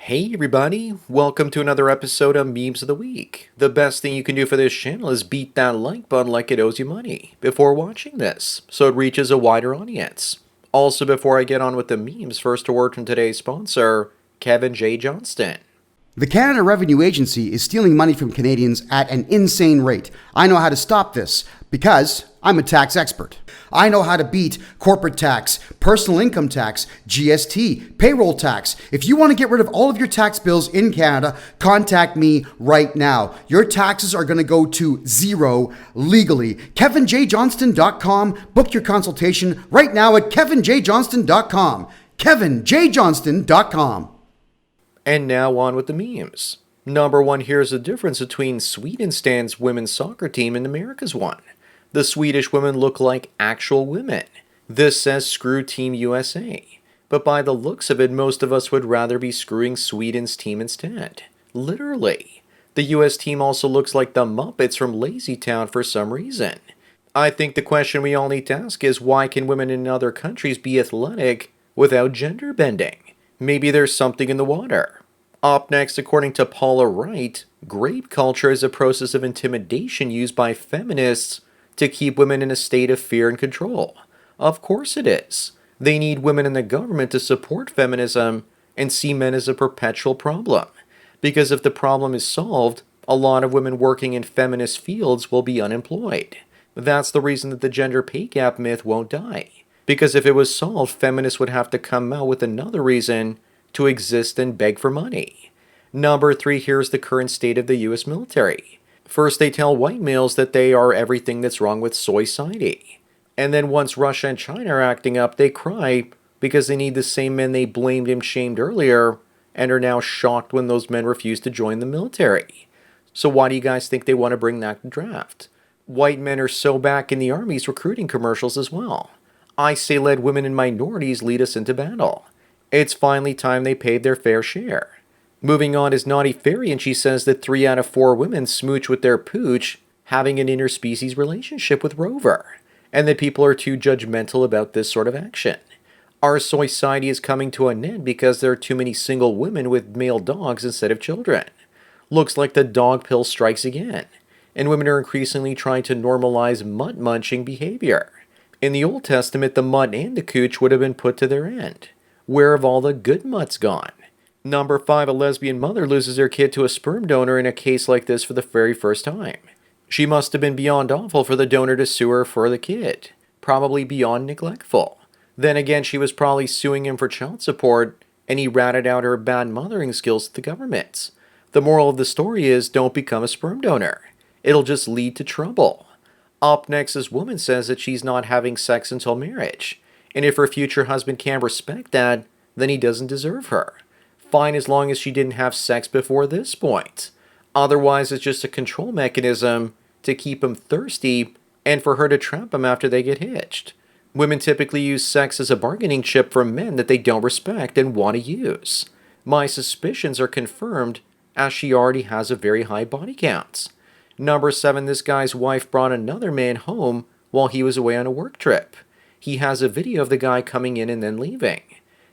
Hey everybody, welcome to another episode of Memes of the Week. The best thing you can do for this channel is beat that like button like it owes you money before watching this, so it reaches a wider audience. Also, before I get on with the memes, first a word from today's sponsor, Kevin J. Johnston. The Canada Revenue Agency is stealing money from Canadians at an insane rate. I know how to stop this because I'm a tax expert. I know how to beat corporate tax, personal income tax, GST, payroll tax. If you want to get rid of all of your tax bills in Canada, contact me right now. Your taxes are going to go to zero legally. KevinJJohnston.com. Book your consultation right now at KevinJJohnston.com. KevinJJohnston.com. And now on with the memes. Number one, here's the difference between Sweden stands women's soccer team and America's one. The Swedish women look like actual women. This says screw Team USA. But by the looks of it, most of us would rather be screwing Sweden's team instead. Literally. The US team also looks like the Muppets from Lazy Town for some reason. I think the question we all need to ask is why can women in other countries be athletic without gender bending? Maybe there's something in the water. Up next, according to Paula Wright, grape culture is a process of intimidation used by feminists to keep women in a state of fear and control. Of course it is. They need women in the government to support feminism and see men as a perpetual problem. Because if the problem is solved, a lot of women working in feminist fields will be unemployed. That's the reason that the gender pay gap myth won't die. Because if it was solved, feminists would have to come out with another reason to exist and beg for money. Number three, here's the current state of the US military. First, they tell white males that they are everything that's wrong with society. And then once Russia and China are acting up, they cry because they need the same men they blamed and shamed earlier and are now shocked when those men refuse to join the military. So why do you guys think they want to bring that draft? White men are so back in the Army's recruiting commercials as well. I say let women and minorities lead us into battle. It's finally time they paid their fair share. Moving on is Naughty Fairy, and she says that 3 out of 4 women smooch with their pooch having an interspecies relationship with Rover, and that people are too judgmental about this sort of action. Our society is coming to an end because there are too many single women with male dogs instead of children. Looks like the dog pill strikes again, and women are increasingly trying to normalize mutt-munching behavior. In the Old Testament, the mutt and the cooch would have been put to their end. Where have all the good mutts gone? Number 5, a lesbian mother loses her kid to a sperm donor in a case like this for the very first time. She must have been beyond awful for the donor to sue her for the kid. Probably beyond neglectful. Then again, she was probably suing him for child support, and he ratted out her bad mothering skills to the government. The moral of the story is don't become a sperm donor. It'll just lead to trouble. Up next, this woman says that she's not having sex until marriage. And if her future husband can't respect that, then he doesn't deserve her. Fine as long as she didn't have sex before this point. Otherwise, it's just a control mechanism to keep him thirsty and for her to trap him after they get hitched. Women typically use sex as a bargaining chip for men that they don't respect and want to use. My suspicions are confirmed as she already has a very high body count. Number 7, this guy's wife brought another man home while he was away on a work trip. He has a video of the guy coming in and then leaving.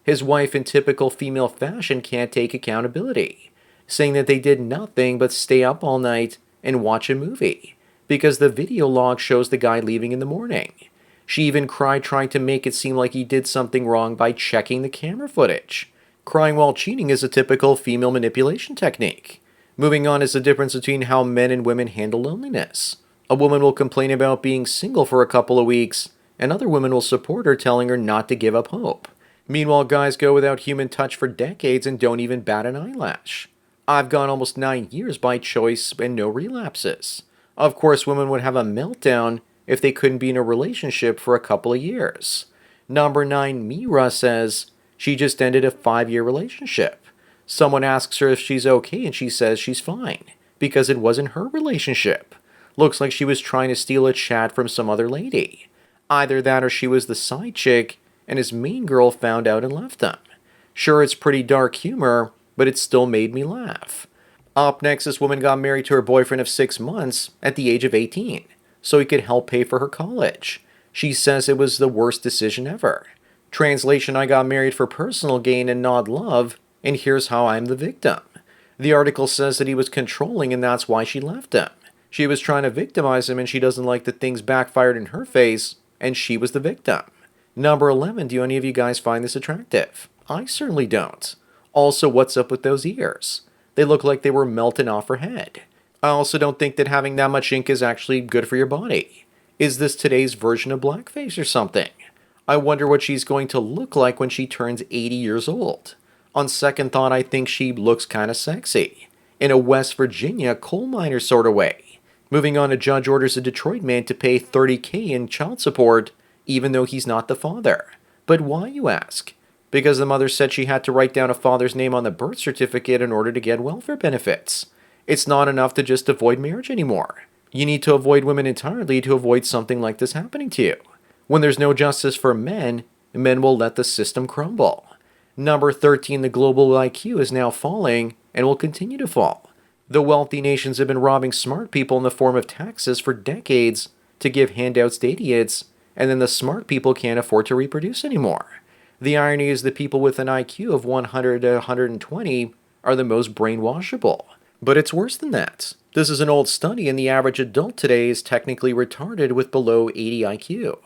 His wife, in typical female fashion, can't take accountability, saying that they did nothing but stay up all night and watch a movie, because the video log shows the guy leaving in the morning. She even cried trying to make it seem like he did something wrong by checking the camera footage. Crying while cheating is a typical female manipulation technique. Moving on is the difference between how men and women handle loneliness. A woman will complain about being single for a couple of weeks, and other women will support her, telling her not to give up hope. Meanwhile, guys go without human touch for decades and don't even bat an eyelash. I've gone almost 9 years by choice and no relapses. Of course, women would have a meltdown if they couldn't be in a relationship for a couple of years. Number 9, Mira says she just ended a 5-year relationship. Someone asks her if she's okay and she says she's fine, because it wasn't her relationship. Looks like she was trying to steal a chat from some other lady. Either that or she was the side chick and his main girl found out and left them. Sure, it's pretty dark humor, but it still made me laugh. Up next, this woman got married to her boyfriend of 6 months at the age of 18, so he could help pay for her college. She says it was the worst decision ever. Translation, I got married for personal gain and not love, and here's how I'm the victim. The article says that he was controlling and that's why she left him. She was trying to victimize him and she doesn't like that things backfired in her face, and she was the victim. Number 11, do any of you guys find this attractive? I certainly don't. Also, what's up with those ears? They look like they were melting off her head. I also don't think that having that much ink is actually good for your body. Is this today's version of blackface or something? I wonder what she's going to look like when she turns 80 years old. On second thought, I think she looks kind of sexy. In a West Virginia coal miner sort of way. Moving on, a judge orders a Detroit man to pay $30,000 in child support, even though he's not the father. But why, you ask? Because the mother said she had to write down a father's name on the birth certificate in order to get welfare benefits. It's not enough to just avoid marriage anymore. You need to avoid women entirely to avoid something like this happening to you. When there's no justice for men, men will let the system crumble. Number 13, the global IQ is now falling and will continue to fall. The wealthy nations have been robbing smart people in the form of taxes for decades to give handouts to idiots, and then the smart people can't afford to reproduce anymore. The irony is that people with an IQ of 100 to 120 are the most brainwashable. But it's worse than that. This is an old study, and the average adult today is technically retarded with below 80 IQ.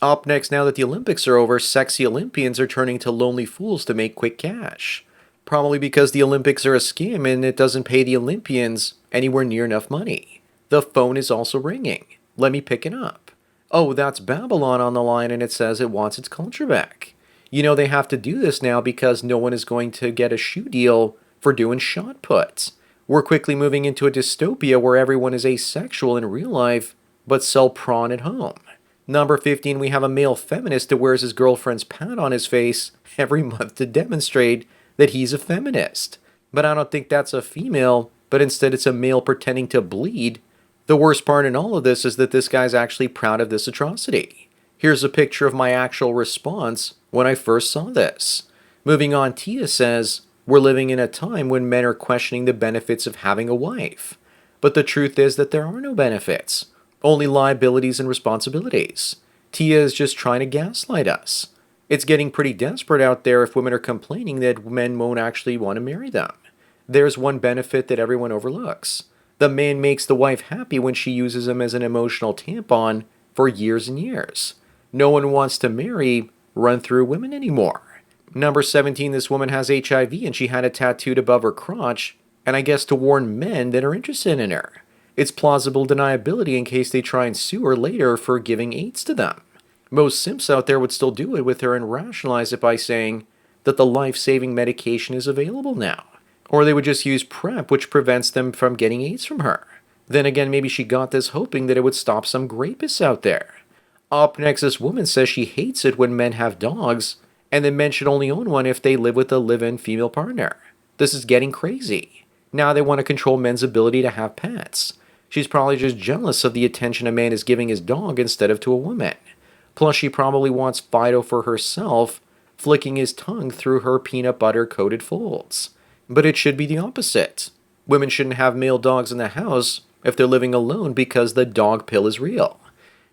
Up next, now that the Olympics are over, sexy Olympians are turning to lonely fools to make quick cash. Probably because the Olympics are a scam and it doesn't pay the Olympians anywhere near enough money. The phone is also ringing. Let me pick it up. Oh, that's Babylon on the line, and it says it wants its culture back. You know, they have to do this now because no one is going to get a shoe deal for doing shot puts. We're quickly moving into a dystopia where everyone is asexual in real life, but sell prawn at home. Number 15, we have a male feminist that wears his girlfriend's pat on his face every month to demonstrate that he's a feminist. But I don't think that's a female, but instead it's a male pretending to bleed. The worst part in all of this is that this guy's actually proud of this atrocity. Here's a picture of my actual response when I first saw this. Moving on, Tia says, we're living in a time when men are questioning the benefits of having a wife. But the truth is that there are no benefits, only liabilities and responsibilities. Tia is just trying to gaslight us. It's getting pretty desperate out there if women are complaining that men won't actually want to marry them. There's one benefit that everyone overlooks. The man makes the wife happy when she uses him as an emotional tampon for years and years. No one wants to marry run-through women anymore. Number 17, this woman has HIV and she had it tattooed above her crotch, and I guess to warn men that are interested in her. It's plausible deniability in case they try and sue her later for giving AIDS to them. Most simps out there would still do it with her and rationalize it by saying that the life-saving medication is available now. Or they would just use PrEP, which prevents them from getting AIDS from her. Then again, maybe she got this hoping that it would stop some rapists out there. Up next, this woman says she hates it when men have dogs, and then men should only own one if they live with a live-in female partner. This is getting crazy. Now they want to control men's ability to have pets. She's probably just jealous of the attention a man is giving his dog instead of to a woman. Plus, she probably wants Fido for herself, flicking his tongue through her peanut butter-coated folds. But it should be the opposite. Women shouldn't have male dogs in the house if they're living alone because the dog pill is real.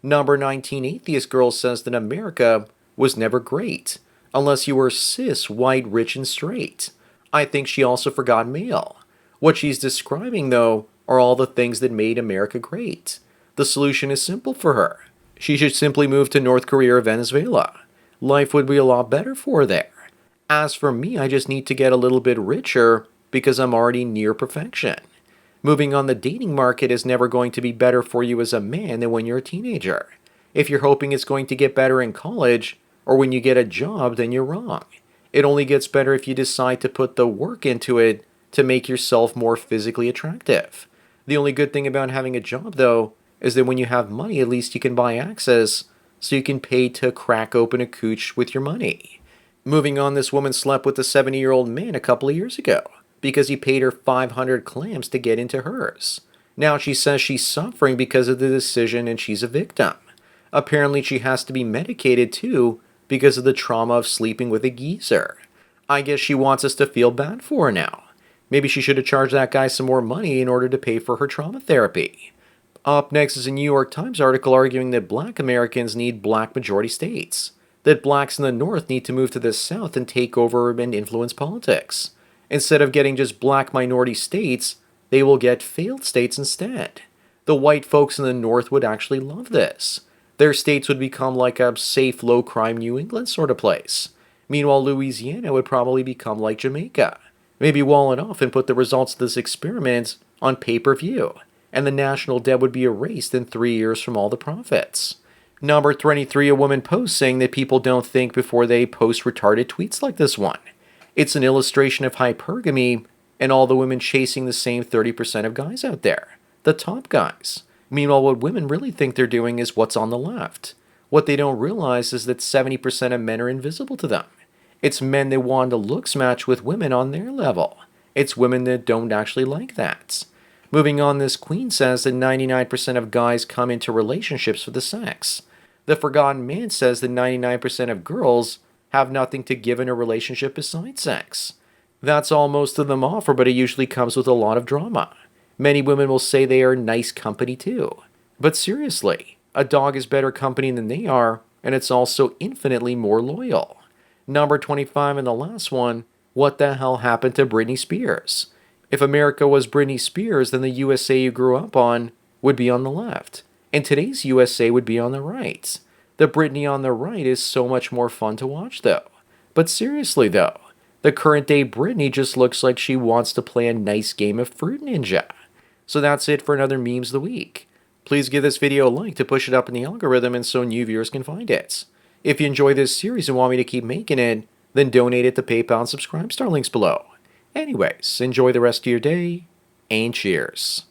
Number 19, atheist girl says that America was never great, unless you were cis, white, rich, and straight. I think she also forgot male. What she's describing, though, are all the things that made America great. The solution is simple for her. She should simply move to North Korea or Venezuela. Life would be a lot better for her there. As for me, I just need to get a little bit richer because I'm already near perfection. Moving on, the dating market is never going to be better for you as a man than when you're a teenager. If you're hoping it's going to get better in college or when you get a job, then you're wrong. It only gets better if you decide to put the work into it to make yourself more physically attractive. The only good thing about having a job, though, is that when you have money, at least you can buy access, so you can pay to crack open a cooch with your money. Moving on, this woman slept with a 70-year-old man a couple of years ago because he paid her 500 clams to get into hers. Now she says she's suffering because of the decision and she's a victim. Apparently she has to be medicated too because of the trauma of sleeping with a geezer. I guess she wants us to feel bad for her now. Maybe she should have charged that guy some more money in order to pay for her trauma therapy. Up next is a New York Times article arguing that black Americans need black majority states, that blacks in the North need to move to the South and take over and influence politics. Instead of getting just black minority states, they will get failed states instead. The white folks in the North would actually love this. Their states would become like a safe, low crime New England sort of place. Meanwhile, Louisiana would probably become like Jamaica. Maybe wall it off and put the results of this experiment on pay-per-view, and the national debt would be erased in 3 years from all the profits. Number 23, a woman posts saying that people don't think before they post retarded tweets like this one. It's an illustration of hypergamy and all the women chasing the same 30% of guys out there, the top guys. Meanwhile, what women really think they're doing is what's on the left. What they don't realize is that 70% of men are invisible to them. It's men that want to looks match with women on their level. It's women that don't actually like that. Moving on, this queen says that 99% of guys come into relationships for the sex. The Forgotten Man says that 99% of girls have nothing to give in a relationship besides sex. That's all most of them offer, but it usually comes with a lot of drama. Many women will say they are nice company too. But seriously, a dog is better company than they are, and it's also infinitely more loyal. Number 25 and the last one, what the hell happened to Britney Spears? If America was Britney Spears, then the USA you grew up on would be on the left, and today's USA would be on the right. The Britney on the right is so much more fun to watch though. But seriously though, the current day Britney just looks like she wants to play a nice game of Fruit Ninja. So that's it for another Memes of the Week. Please give this video a like to push it up in the algorithm and so new viewers can find it. If you enjoy this series and want me to keep making it, then donate it to PayPal and Subscribe Star links below. Anyways, enjoy the rest of your day, and cheers.